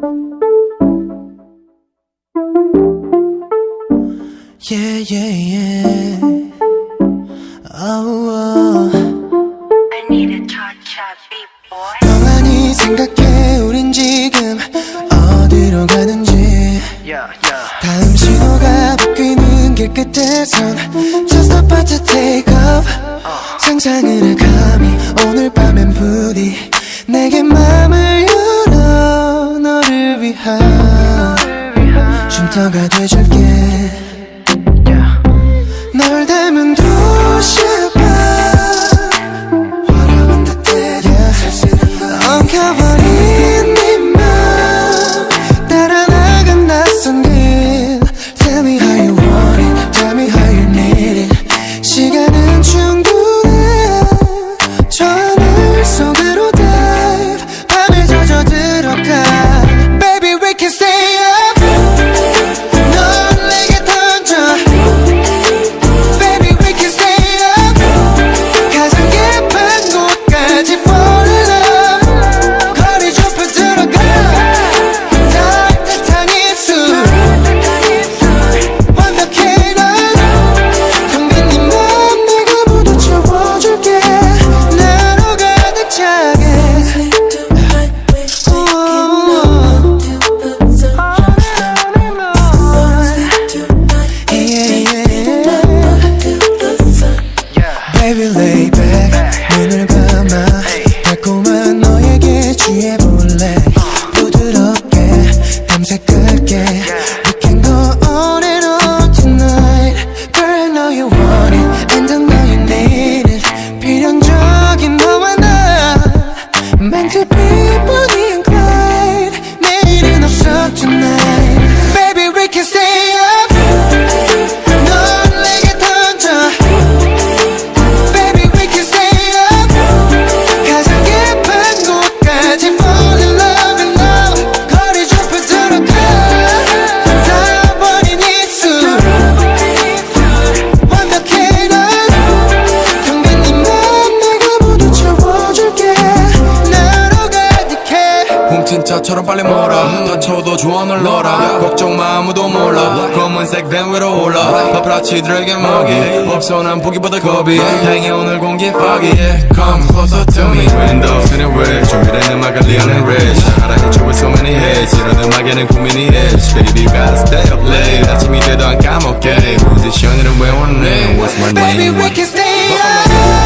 Yeah, yeah, yeah. Oh, oh. I need a cha-cha beat, boy. 멍하니 생각해 우린 지금 어디로 가는지. 다음 신호가 바뀌는 길 끝에선 Just about to take off. 상상을 해 감히 오늘 밤엔 부디 내게 맘을 열어 너를 위한 쉼터가 돼줄게. 널 닮은 도시가 화려한 듯해 엉켜버린 네 맘 따라 나간 낯선 길. Tell me how you want it, tell me how you need it. 시간은 충분해. 저 하늘 속으로 dive 밤에 젖어 들어가. Baby we can stay up. 넌 내게 던져. Baby we can stay up. 가장 깊은 곳까지 fall in love. 거리 좁혀 들어가. 따뜻한 입술 완벽해 난. 텅 빈 네 맘 내가 모두 채워줄게. 나로 가득 차게. Baby lay back 눈을 감아 달콤한 너에게 취해볼래. 부드럽게 밤새 끌게. We can go on and on tonight. Girl I know you want it and I know you need it. 필연적인 너와 나 Meant to be Bonnie and Clyde. 내일은 없어 tonight. Baby we can stay up. 넌 내게 던져. Baby we can stay up. 가장 깊은 곳까지 fall in love and love. 거리 좁혀 들어가. 닿아버린 입술 완벽해 난. 텅 빈 네 맘 내가 모두 채워줄게. 나로 가득해. 훔친 차처럼 빨리 몰아. 다쳐도 좋아 널 넣어라. 걱정 마 아무도 몰라. 검은색 밴 위로 올라. 파파라치들에게 먹이 없어 난 보기보다 겁이. 향해 오늘 공기 foggy. Come closer to me. Windows in the way 준비된 음악을 리얼은 rich. 알아 hit you with so many hits. 이런 음악에는 고민이 is. Baby you gotta stay up late. 아침이 돼도 안 까먹게. 뮤지션이란 왜 원해. What's my name? Baby we can stay up.